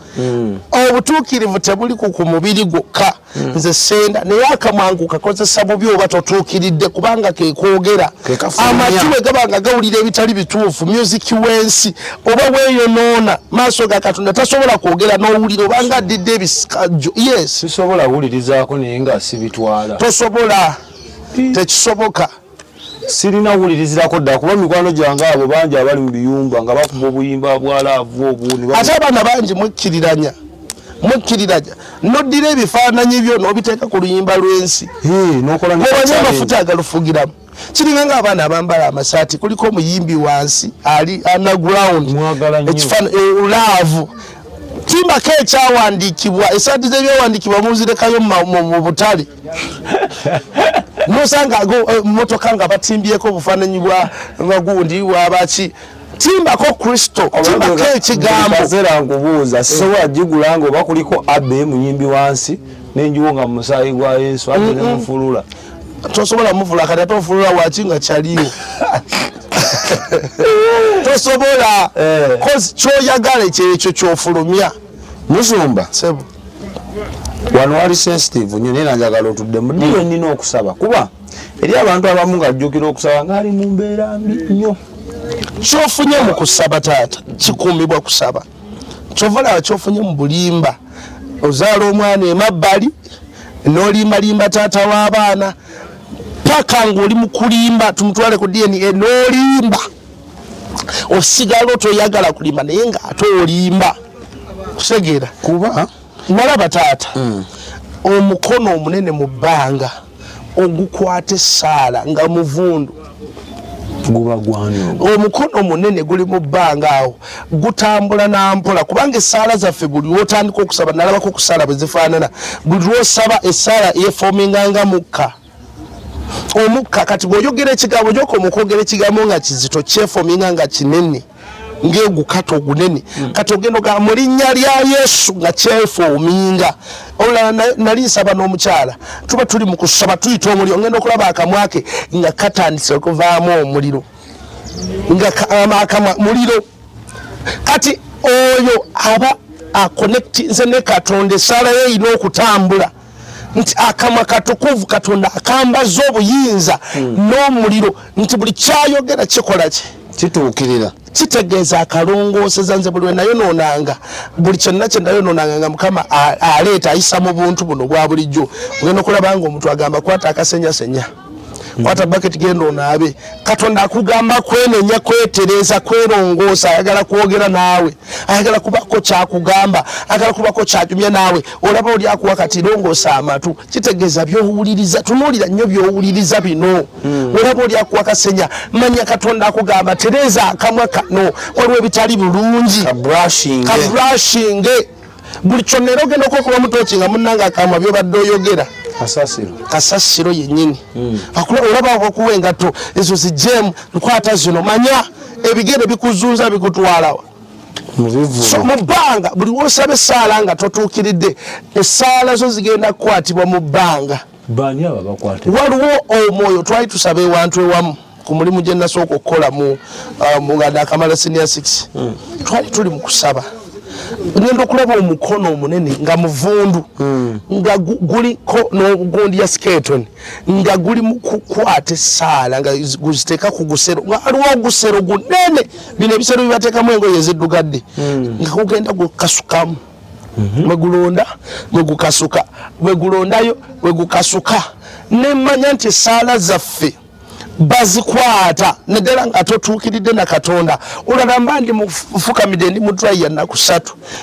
obutuukirivu tebuli ku mubiri gwokka nze senda naye akamwangu kakozesa bubi oba totuukiridde kubanga kekwogera amatu bwe gabanga gawulira ebitali bituufu music wensi oba weeyonoona maaso ga Katonda tasobola kwogera n'owulira obanga addidde ebisikajjo yes sisobola wulirizaako naye nga sibitwala tosobola tekisoboka sirina wulirizirako dda kuba mikwano gyange abo bangi abali mu biyumba nga bakuba obuyimba bwalaavu obuni ate abaana bangi mukkiriranya noddira ebifaananyi byo n'obiteeka ku luyimba lw'ensi obanye amafuta agalufugiramu kiringa ng'abaana abambala amasaati kuliko omuyimbi wansi ali underground ekifaananyi timbako ekyawandiikibwa esaati z'ebyawandiikibwa muzirekayo mu butale nosanga motoka nga batimbyeko obufaananyi bwa gundi wabaki timbako kristo timbako ekigambo kazera nkubuuza sobola gigula nga oba kuliko abe muyimbi wansi n'enjuwo nga musaayi gwa yesu ate nemufulula tosobola mufula kati ate ofulula waki nga kyaliwo tosobola kozi kyoyagala ekyo kyofulumya musumba sebo wano wali sensitive nnyo naye nanjagala otuddemu niyo nnina okusaba kuba eri abantu abamu ng'ajjukira okusaba ng'ali mu mbeera mbi nnyo kyofunye mu kusaba taata kikuumibwa kusaba kyovalaba kyofunye mu bulimba ozaala omwana emabbali n'olimbalimba taata w'abaana paka ng'oli mu kulimba tumutwale ku DNA n'olimba osigala otoyagala kulimba naye ng'ate olimba kusegeera kuba nalaba taata omukono omunene mu bbanga ogukwata Esaala nga muvundu guba gwani omukono omunene guli mu bbanga awo gutambula nampola kubanga Esaala zaffe buli lwotandika okusaba nalabako okusala bwe zifaanana buli lwosaba Esaala yefoominganga mukka omukka kati bw'oyogera ekigambo gyoka omukwogera ekigambo nga kizito kyefoominga nga kinene ng'egukato ogunene kati ogenda ogamba mu linnya lya Yesu nga kyefoominga olulala nali nsaba n'omukyala tuba tuli mu kusaba tuyita omuliro ngenda okulaba akamwa ke nga katandise okuvaamu omuliro nga akamwa muliro kati oyo aba akonektinze ne Katonda Esaala ye erina okutambula nti akamwa katukuvu Katonda akambaza obuyinza n'omuliro nti buli kyayogera kikola ki kituukirira kitegeeza akalongooseza nze buli wenayonoonanga buli kyonna kye nayonoonanga nga Mukama aleeta ayisa mu buntu buno bwa bulijjo ogenda okulaba nga omuntu agamba kwata akasenyasenya kwata baketi genda onaabe Katonda akugamba kwenenya kwetereza kwerongoosa ayagala kwogera naawe ayagala kubako kyakugamba ayagala kubako kyajumya naawe olaba oli akuwa kati rongoosa amatu kitegeeza byowuliriza tunuulira nnyo byowuliriza bino olaba oli akuwa kasenya manya Katonda akugamba tereza akamwa kano waliwo ebitali bulungi kabrushinge buli kyonna ogenda okuba mutoki nga munnanga akamwa byobadde oyogera kasasiro yennyini olaba okuwa engatto ezo zijemu nkwata zino manya ebigere bikuzunza bikutwalawa mu bbanga buli wosaba Esaala nga totuukiridde Esaala zo zigenda kukwatibwa mu bbanga waliwo omwoyo twali tusaba ewantu ewamu ku mulimu gye nasooka okukola mu Uganda akamala senior 6 twali tuli mu kusaba ngenda okulaba omukono omunene nga muvundu nga guliko n'ogundi ya sketon nga guli mu kukwata Esaala nga guziteeka ku gusero nga aliwo ogusero gunene bino ebisero bibateekamu engoye eziddugadde nga kugenda gukasukamu mwegulonda mwegukasuka mwegulondayo mwegukasuka nemmanya nti Esaala zaffe bazikwata nedala nga totuukiridde na Katonda olagamba ndi mufukamidde ndi mudraya naku 3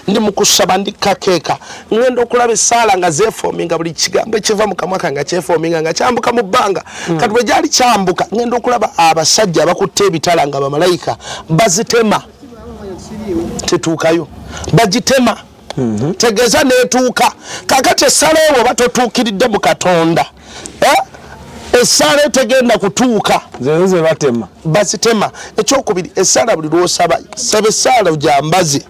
ndi mukusaba ndi kakeeka ngenda okulaba Esaala nga zeefoominga buli kigambo ekiva mu kamwa kange kyefoominga nga kyambuka mu bbanga kati bwe gyali kyambuka ngenda okulaba abasajja abakutte ebitala nga bamalayika bazitema tetuukayo bagitema tegeeza neetuuka kakati Esaala ewo batotuukiridde mu Katonda Esaala tegenda kutuuka ze batema bazitema ekyokubiri Esaala buli lwosaba saba Esaala ujambaze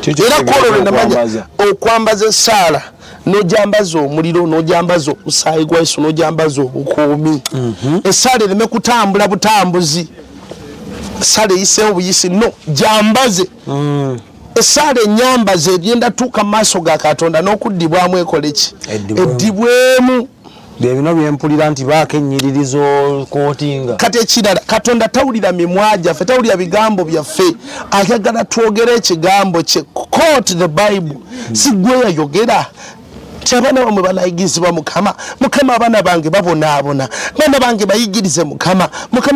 era kololo namanya okwambaza Esaala nojambaza omuliro nojambaza omusaayi gwa Yesu nojambaza obukuumi Esaala ereme kutambula butambuzi Esaala eyiseewo buyisi no jambaze Esaala enyambaze egenda tuuka mu maaso ga Katonda n'okuddibwamu ekoleki eddibwemu bino byempulira nti bakenyiririzo kootinga kati ekirala Katonda tawulira mimwa gyaffe tawulira bigambo byaffe ayagala twogere ekigambo kye quote the Bible si gwe yayogera tabana bamwe banayigizibwa mukama abana bange babonaabona bana bange bayigirize mukama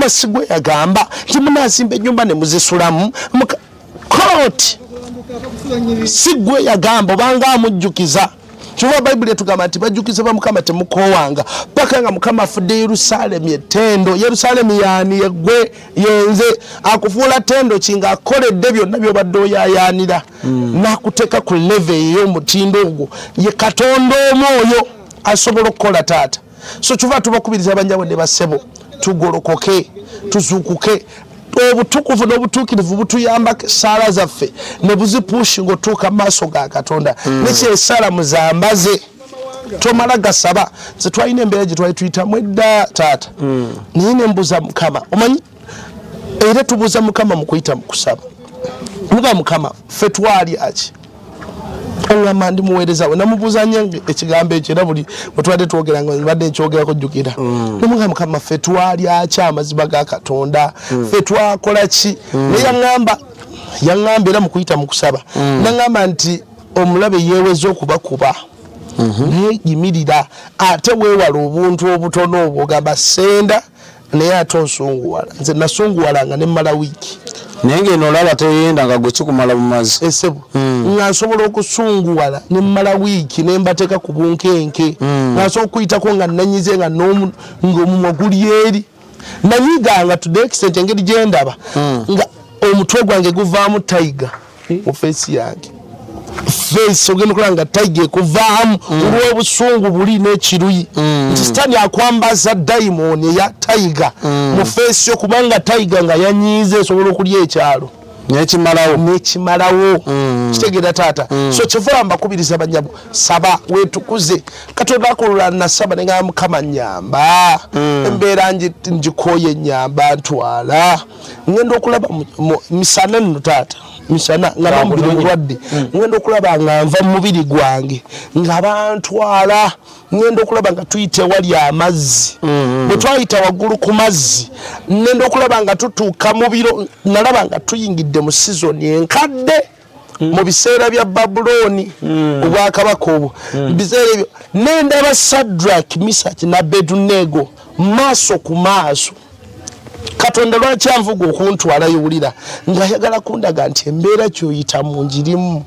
sigwe yagamba nti munazimba ennyumba ne muzisulamu koti sigwe yagamba obanga amujjukiza Chuwa Bible tugamba nti bajjukize ba mukama temukowanga paka nga mukama afudde Yerusalemu etendo Yerusalemu yani yegwe yenze akufuula tendo kinga akoledde byonna byobadde oyayanira nakuteka ku level y'omutindo ogwo ye Katonda omwoyo asobola okukola taata so chuva tubakubiriza abanjawo ne basebo tugolokoke tuzukuke obutukuvu n'obutuukirivu butuyamba sala zaffe ne buzipushi ngotuuka maaso ga Katonda nekyo esala muzambaze tomala gasaba ze twalina embeera gye twali tuyitamu edda taata naye ne mbuuza mukama omanyi era tubuuza mukama mu kuyita mu kusaba muga mukama ffe twali aki ngamba ndi muweereza we namubuuza nnyo ekigambo ekyo era buli bwe twadde twogera nga badde nkyogerako jjukira nemuga mukama ffe twali aki amazima ga Katonda ffe twakola ki naye yaŋŋamba era mu kuyita mu kusaba naŋŋamba nti omulabe yeeweza okubakuba naye yimirira ate weewala obuntu obutono obwo ogamba senda naye ate osunguwala nze nasunguwalanga ne mmala wiiki naye ng'eno olaba teyenda nga gwe kikumala mu mazzi esebo nga nsobola okusunguwala ne mmala wiiki ne mbateeka ku bunkenke nga nsobola okuyitako nga nanyize nga ng'omumwa guli eri nanyiganga to the extent engeri gye ndaba nga omutwe gwange guvaamu tayiga mu feesi yange face ogenda okulanga tayiga ekuvaamu olw'obusungu buli n'ekiruyi nti sitaani akwambaza dayimoni eya tayiga mu feesi yo kubanga tayiga nga yanyiize esobola okulya ekyalo nekimalawo kitegeera taata so kyeva mbakubiriza banyabo saba wetukuze Katonda akolula nasaba nenga mukama nyamba embeera njikoye nyamba ntwala ngenda okulaba misana nno taata misana nga bamubiri mulwadde ngenda okulaba nga nva mu mubiri gwange nga bantwala ngenda okulaba nga tuyite wali amazzi bwe twayita waggulu ku mazzi ngenda okulaba nga tutuuka mu biro nalaba nga tuyingidde mu sizoni enkadde mu biseera bya Babuloni obwakabaka obwo biseera ebyo nendaba Shadrach Meshach ne Abedunego maaso ku maaso Katonda lwaki anvuga okuntwalayo wulira ng'ayagala kundaga nti embeera kyoyita mu njirimu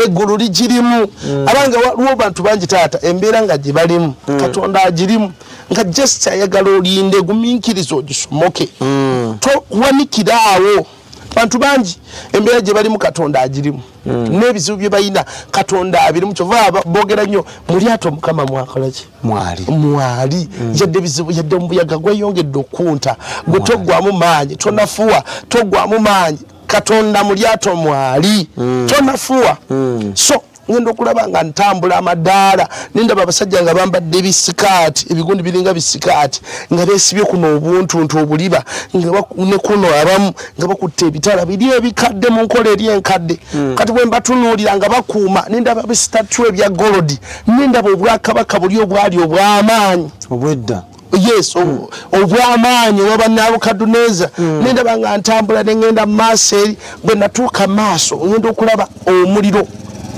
eggulu ligirimu abanga waliwo bantu bangi taata embeera nga gye balimu Katonda agirimu nga just ayagala olinde gumiikiriza ogisomoke towanikira awo bantu bangi embeera gye balimu Katonda agirimu n'ebizibu bye balina Katonda abirimu kyova boogera nnyo mu lyato mukama mwakola ki mwali yadde bizibu yadde omubuyaga gweyongedde okunta gwe toggwamu maanyi tonafuwa toggwamu maanyi Katonda mu lyato mwali tonafuwa so ngenda okulaba nga ntambula amadaala nindaba abasajja nga bambadde ebisikaati ebigundi biringa bisikaati nga beesibye kuno obuntuntu obuliba ne kuno abamu nga bakutte ebitala biri ebikadde mu nkola eri enkadde kati bwe mbatunuulira nga bakuuma nindaba bisitatu ebya golodi nindaba obwakabaka buli obwali obw'amaanyi obwedda yes obw'amaanyi wabannabukaduneza nindaba nga ntambula nengenda mu maaso eri bwe natuuka maaso ngenda okulaba omuliro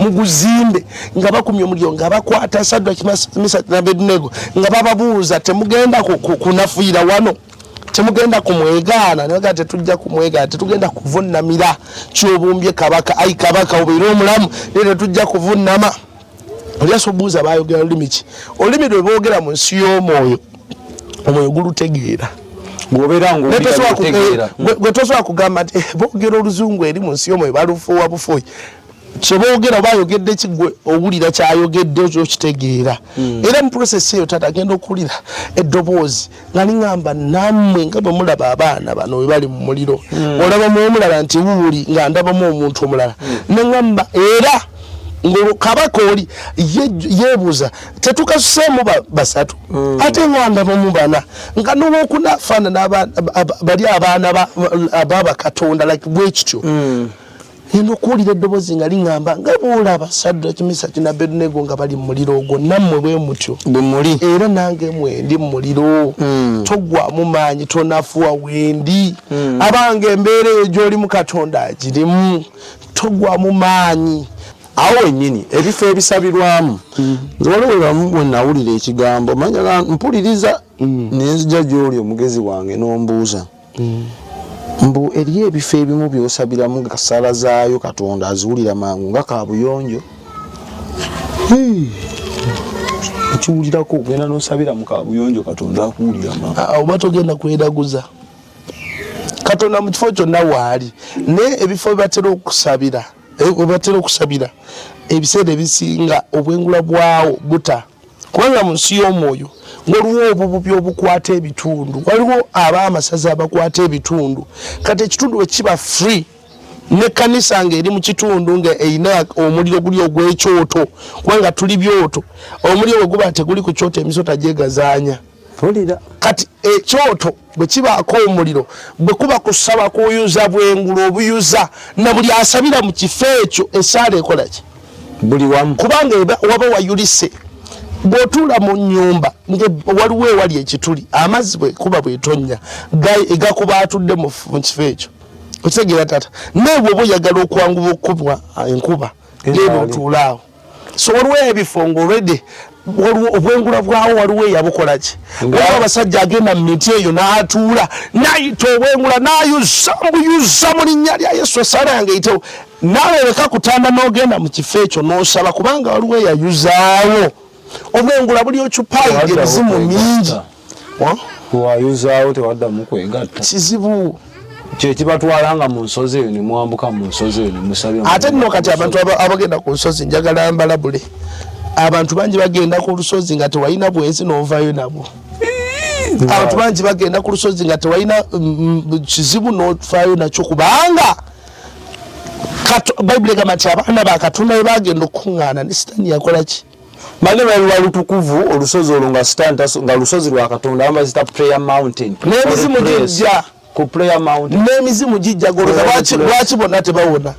muguzimbe nga bakumye omuliro nga bakwata Shadrach Meshach ne Abedunego nga bababuuza temugenda kunafuira wano temugenda kumwegaana naga tetujja kumwegaana tetugenda kuvunnamira kyobumbye kabaka ai kabaka obeera omulamu nere tujja kuvunnama olyaso buuza bayogera olulimi ki olulimi lwe boogera mu nsi y'omwoyo omwoyo gulutegeera gwe tosobola kugamba nti boogera oluzungu eri mu nsi y'omwoyo balufuuwa bufuuyi kyeboogera bayogedde kigwe owulira kyayogedde okitegeera era mu process eyo tata agenda okuwulira eddoboozi nga liŋŋamba nammwe nga bwe mulaba abaana bano we bali mu muliro olabamu omulala nti wuuli nga ndabamu omuntu omulala neŋŋamba era ng'olukabaka oli yeebuuza tetukasuseemu basatu ate ng'andabamu bana nga n'owokunafaanana bali abaana ababakatonda like bwe kityo ngenda okuwulira eddoboozi nga liŋŋamba nga boolaba Shadrach Meshach ne Abedunego nga bali mu muliro ogwo nammwe bwe mutyo bwe muli era nange mwendi mu muliro toggwamu maanyi tonafuwa wendi abanga embeera eyo gy'olimu Katonda agirimu toggwamu maanyi awo wennyini ebifo ebisabirwamu nze waliwo bamu bwe nawulira ekigambo manya mpuliriza nenzija gy'oli omugezi wange n'ombuuza mbu eriyo ebifo ebimu by'osabiramu nga ssala zaayo Katonda aziwulira mangu nga kaabuyonjo ekiwulirako ogenda n'osabira mu kaabuyonjo Katonda akuwulira mangu oba togenda kweraguza Katonda mu kifo kyonna waali naye ebifo bibatera okusabira ebiseera ebisinga obwengula bwawo buta kubanga mu nsi y'omwoyo waliwo obububi obukwata ebitundu waliwo ab'amasaza abakwata ebitundu kati ekitundu bwe kiba free ne kanisa ng'eri mu kitundu nga eyina omuliro guli ogw'ekyoto kubanga tuli byoto omuliro bwe guba teguli ku kyoto emisota gyegazaanya kati ekyoto bwe kibaako omuliro bwe kuba kusaba kuyuza bwengula obuyuza na buli asabira mu kifo ekyo esaala ekola ki buli wamu kubanga waba wayulise bw'otuula mu nnyumba waliwo ewali ekituli amazzi bwe kuba bw'etonnya egakuba atudde mu kifo ekyo okitegeera tata naye bw'oba oyagala okwanguba okukubwa enkuba genda otuulaawo so waliwo ebifo ng'olwedde waliwo obwengula bwawo waliwo eyabukola ki waliwo abasajja agenda mu miti eyo n'atuula n'ayita obwengula n'ayuza mbuyuza mu linnya lya Yesu esaala yange eyitewo naawe leka kutanda n'ogenda mu kifo ekyo n'osaba kubanga waliwo eyayuzaawo obwengula buli ocupayi ebizimu mingi wayuzaawo tewaddamu kwegatta kizibu kyekibatwalanga mu nsozi eyo ne mwambuka mu nsozi eyo ne musabye ate nno kati abantu abagenda ku nsozi njagala mbalabule abantu bangi bagenda ku lusozi nga tewalina bwenzi n'ovaayo nabo abantu bangi bagenda ku lusozi nga tewalina kizibu n'ovaayo nakyo kubanga bayibuli egamba nti abaana ba Katonda bwe bagenda okukuŋŋaana ne sitaani yakola ki mane bali lwa lutukuvu olusozi olwo nga lusozi lwa Katonda ambazita prayer mountain n'emizimu gijja ku prayer mountain n'emizimu gijja goloza lwaki bonna tebawona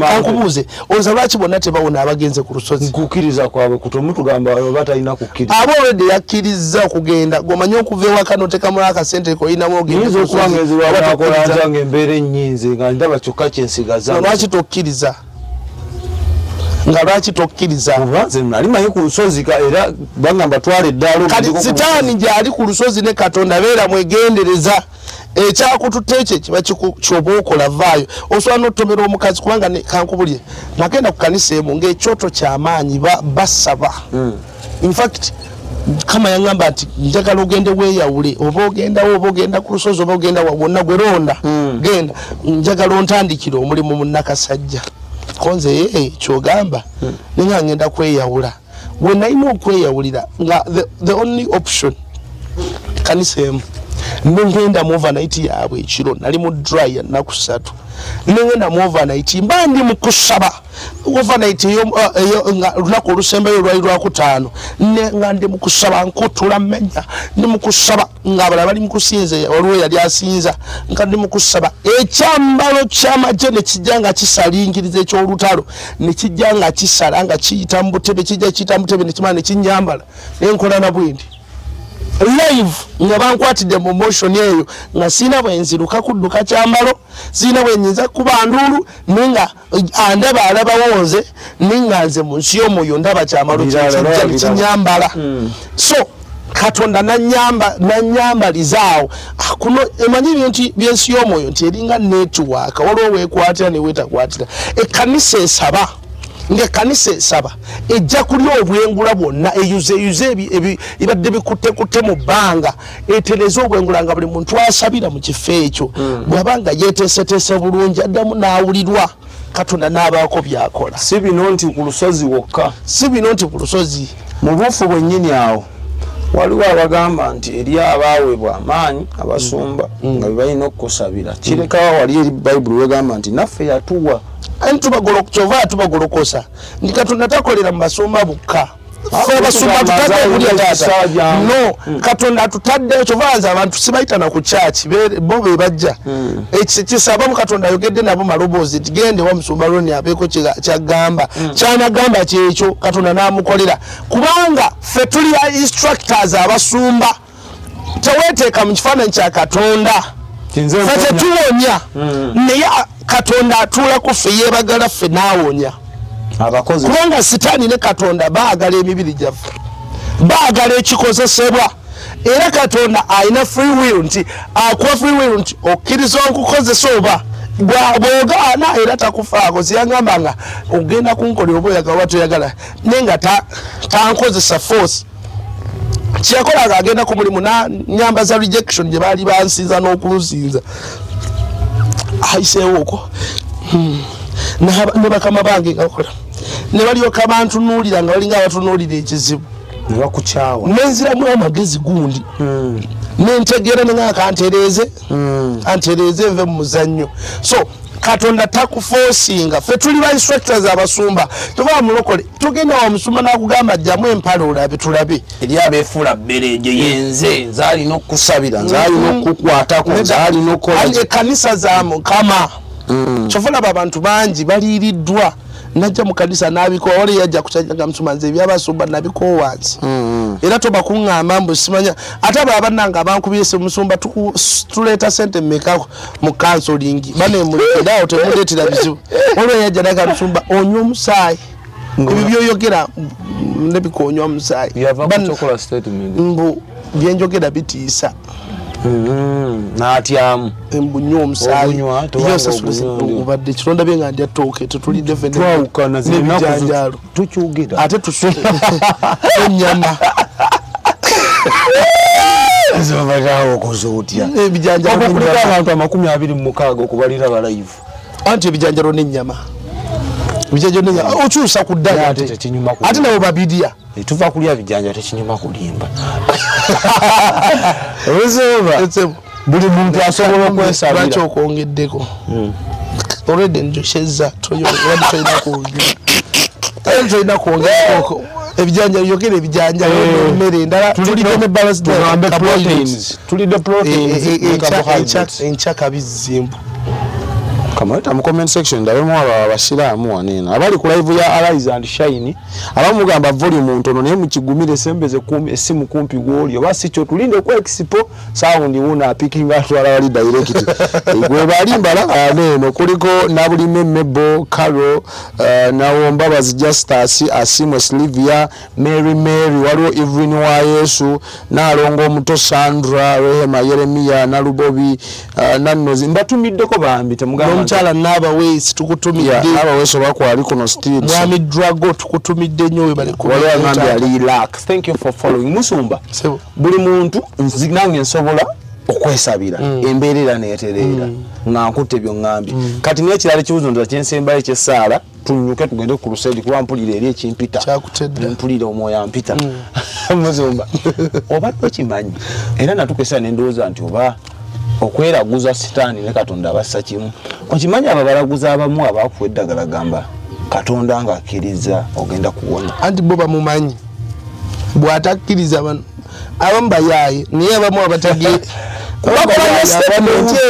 ankubuuze olowooza lwaki bonna tebawona abagenze ku lusozi kukkiriza kwabwe kutomutugamba oba talina kukkiriza aba olwedde yakkiriza okugenda gomanye okuva ewaka n'otekamu akasente koyinamu ogenda okulangeezebwakolanza ng'embeera ennyinzi nga ndaba kyokka kyensigaza lwaki tokkiriza nga lwaki tokkiriza nze nali manyi ku lusozi era bagamba twala eddaalo kati sitaani gyali ku lusozi ne Katonda beera mwegendereza ekyakututte ekyo kiba kyoba okola vaayo osobola n'otomera omukazi kubanga kankubulye nagenda ku kanisa emu ng'ekyoto ky'amaanyi basaba in fact kama yaŋŋamba nti njagala ogende weeyawule oba ogendawo oba ogenda ku lusozi oba ogenda wonna gwe ronda genda njagala ontandikire omulimu munnakasajja konze kyogamba nenga ngenda kweyawula bwe nalina okweyawulira nga the only option kanisa emu nengenda mu overnight yaabwe ekiro nali mu dry ya nnaku 3 nengenda mu overnight mba ndi mu kusaba overnight lunaku olusembayo lwali lwakutaano nga ndi mu kusaba nkutula mmenya ndi mu kusaba ng'abalala bali mu kusinza waliwo yali asinza nga ndi mu kusaba ekyambalo ky'amagye ne kijja nga kisalingiriza ekyolutalo ne kijja nga kisala nga kiyita mu butebe kijja kiyita mu butebe ne kimala ne kinyambala nenkola na bwendi live nga bankwatidde mu motion eyo nga sina bwenziruka kudduka kyambalo sina bwenyinza kuba ndulu ninga andaba alaba wonze ninga nze mu nsi y'omwoyo ndaba kyambalo kinyambala so Katonda nanyambalizaawo kuno emanyi bintu byensi y'omwoyo nti eringa network waliwo weekwatira ne weetakwatira ekkanisa esaba ng'ekkanisa esaba ejja kulya obwengula bwonna eyuze ebibadde bikutte mu bbanga etereza obwengula nga buli muntu asabira mu kifo ekyo bw'abanga yeeteeseteese bulungi addamu n'awulirwa Katonda n'abaako byakola si bino nti ku lusozi wokka si bino nti ku lusozi mu buufu bwennyini awo waliwo abagamba nti eri abaweebwa amaanyi abasumba nga bebalina okukusabira kirekawo wali eri bayibuli wegamba nti naffe yatuwa kyova tubagolokosa ndi Katonda takolera mu basumba bukka abasumba tutadde okulya taata no Katonda tutadde kyovanza abantu sibayitana ku kyaki bo be bajja ekisabamu Katonda ayogedde nabo maloboozi nti gende wa musumba loni abeeko kyagamba kyanagamba kyekyo Katonda n'amukolera kubanga ffe tuli instructors abasumba teweeteeka mu kifaananyi kya Katonda ffe tetuwonya naye Katonda atuula ku ffe yeebagala ffe n'awonya abakozi kubanga sitaani ne katonda baagala emibiri gyaffe baagala ekikozesebwa era katonda alina free will nti akuwa free will nti okkiriza okukozesa oba bw'ogaana era takufaako siyangamba nga ogenda kunkolera oba oyagala oba toyagala naye nga tankozesa force kyeyakolaga agenda ku mulimu nanyambaza rejection gye baali bansinza n'okunsinza ayiseewo okwo ne bakama bange nga bakola ne balyoka bantunuulira nga balinga abatunuulira ekizibu ne bakukyawa nenziramu amagezi gundi nentegeera nenga kantereeze nve mu muzannyo so katonda takuforcinga ffe tuli ba instructors abasumba tuva mulokole tugenda wa musumba nakugamba jjamu empale olabe tulabe eri abeefuula bbereje yenze nzaalina okukusabira nzaalina okukukwatako nzaalina okukola ekkanisa za mukama kyofulaba abantu bangi baliiriddwa najja mu kanisa nabikowa wali yajja kukyajjaga musumanze ebyabasumba nabikoowansi era tobakuŋŋamba mbu simanya ate abo abannanga abankubise musumba tuleeta sente mmeka mu kansolingi banemulekedaawo temuleetera bizibu olwo yajja naga musumba onywa omusaayi ebyo byoyogera nebikonywa omusaayi mbu byenjogera bitiisa n'atyamu embunywa omusaayi obadde kironda bye nga ndya ttooke tetulidde fennebijanjalo tukyogera ate ennyama zibabagawo okoze otya ebijanjalo abantu 26 okubalira balayivu anti ebijanjalo n'ennyama okyusa ku ddala ate nabo babidia tuva kulya bijanja tekinyuma kulimba buli muntu asobola okwesabira lwaki okwongeddeko already njosheza tolina kwongerako ebijanja yogera ebijanja emmere endala tulidde ne balance tulidde proteins enchaka bizimbu Kamata mu comment section ndabemu abasiraamu wanena abali ku live ya Arise and Shine abamugamba volume ntono naye mukigumire sembeze kumbi esimu kumpi gwoli oba sicho tulinde ku expo sound una picking atwala wali direct gwe bali mbala neno kuliko nabuli mebo Carol nawomba bazi Justus Asimo Slivia Mary waliwo Evelyn wa Yesu nalongo omuto Sandra Rehema Yeremia nalubobi nannozi mbatumiddeko bambi temugamba chala naba wesi tukutumidde naba weso bako ali kuno street mwami drago tukutumidde nnyo bali ku wale ngambi ali relax thank you for following musumba buli muntu nzinange nsobola okwesabira emberera neeterera nga nkutte byo ngambi kati ne kirale kibuzo ndo kyensembaye ky'Esaala tunyuke tugende ku lusedi kuba mpulira eri ekimpita kyakutedde mpulira omwoyo ampita musumba oba tokimanyi era natukesa n'endowooza nti oba okweraguza sitaani ne katonda abassa kimu okimanyi ababalaguza abamu abakuwa eddagala gamba katonda nga akkiriza ogenda kuwona anti bo bamumanyi bw'atakkiriza abamu bayaaye naye abamu abategee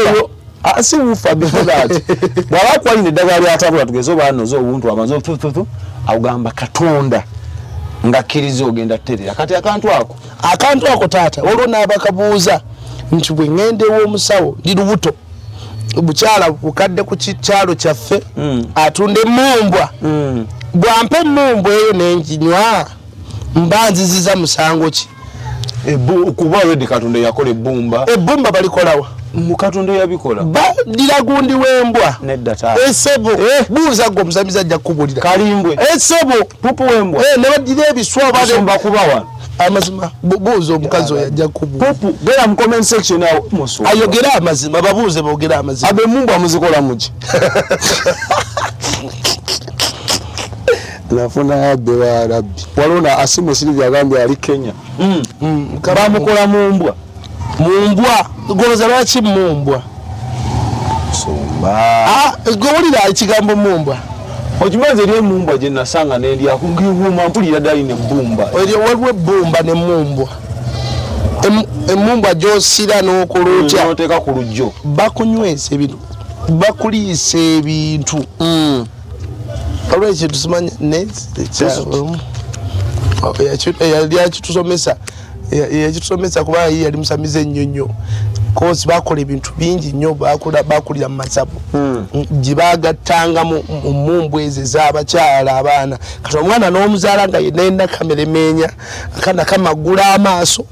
eyo si wufa before bw'aba kwalina eddagala lyatabula tugeze oba anoza obuntu amaze agamba katonda ngakkiriza ogenda terera kati akantu ako taata olwo n'abakabuuza nti bwe ngende w'omusawo ndi lubuto bukyala bukadde ku kikyalo kyaffe atunda emmumbwa bwampa emmumbwa eyo nenjinywa mba nziziza musango ki kuba wedi katonda yakola ebbumba balikolawa mu katonda yabikola badira gundi w'embwa nedda esebo buuza gwe omusamizi ajja kukubulira kalimbwe esebo pupu w'embwa ne badira ebiswa basomba kubawa amazima buuza omukazi oyo ajja kukubulira pupu gera mu comment section awo musumba ayogera amazima babuuze boogera amazima abe mumba muzikola muki nafuna abbe wa rabbi walona Asimo Silvia agambye ali Kenya bamukola mumbwa goza lwaki mumbwa somba gowulira ekigambo mumbwa okimanzi eri emumbwa gye nasanga nendya kungiwuma mpulira ddali nebbumba waliwo ebbumba nemumbwa emumbwa gyosira n'okulutya noteeka ku lujjo bakunywesa ebintu bakuliisa ebintu olwekyo tusimanya yali akitusomesa ekitusomesa kuba yali musamize nnyo kozi bakola ebintu bingi nnyo bakulira mu masabu gye bagattanga mu mumbu ezo ez'abakyala abaana kati omwana n'omuzaala nga yenna kamera emenya akana kamagula amaaso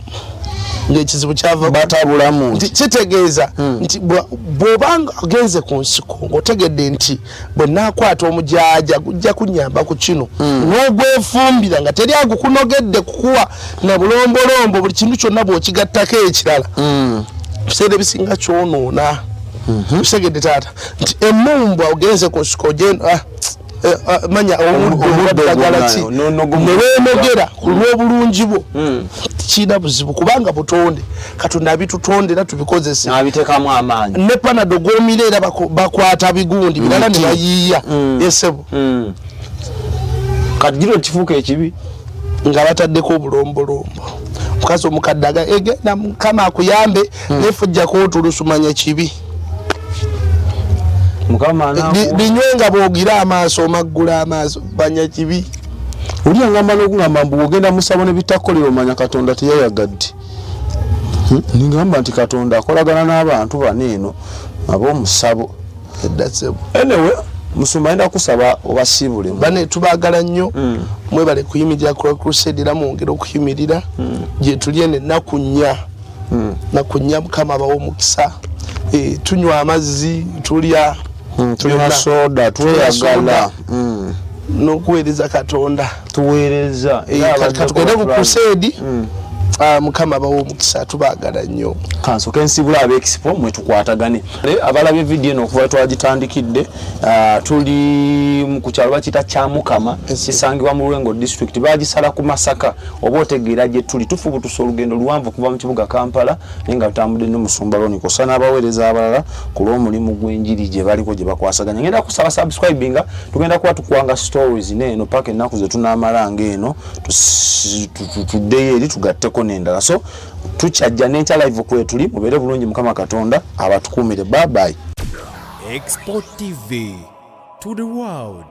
ng'ekizibu kyava batabulamu nti kitegeeza nti bw'obanga agenze ku nsiko ng'otegedde nti bwe naakwata omujaaja gujja kunyamba ku kino n'ogwefumbira nga teri agukunogedde kukuwa na bulombolombo buli kintu kyonna bw'okigattako ekirala biseera ebisinga kyonoona kitegedde taata nti emumbwa ogenze ku nsiko manya omuddogalaki neweemogera ku lw'obulungi bwo kiina buzibu kubanga butonde katonda abitutondera tubikozesa abiteekamu amaanyi ne panado gw'omira era bakwata bigundi birala ne bayiiya esebo kati giro kifuuka ekibi nga bataddeko obulombolombo mukazi omukadde egenda mukama akuyambe nefujjako otulusumanya kibi binywenga bwogira amaaso omaggula amaaso banya kibi oli angamba n'okugamba mbu ogenda musabo ne bitakolera omanya katonda teyayagadde ningamba nti katonda akolagana n'abantu bano eno ab'omusabo eddasebo anyway musumba enda kusaba obasiibule bane tubaagala nnyo mwebale kuyimirira ku crusade era mwongera okuyimirira gye tuli eno ennaku nnya mukama abawa omukisa tunywa amazzi tulya tulina soda tweyagala n'okuweereza katonda tuweereza katugende ku crusade mukama abawa omukisa tubaagala nnyo kansoke nsibula ab'expo mwe tukwatagane abalabye vidiyo eno okuva twagitandikidde tuli ku kyalo bakiyita kya Mukama kisangibwa mu Lwengo district bagisala ku Masaka oba otegeera gye tuli tufubutusa olugendo luwanvu kuva mu kibuga Kampala naye nga tutambudde n'omusumba Lonikosa n'abaweereza abalala ku lw'omulimu gw'enjiri gye baliko gye bakwasaganya ngenda kusaba subscribinga tugenda kuba tukwanga stories neeno paka ennaku ze tunaamalanga eno tuddeyo eri tugatteko n'endala so tukyajja n'enkya live kwe tuli mubeere bulungi mukama katonda abatukuumire bye bye. xpotv to the world.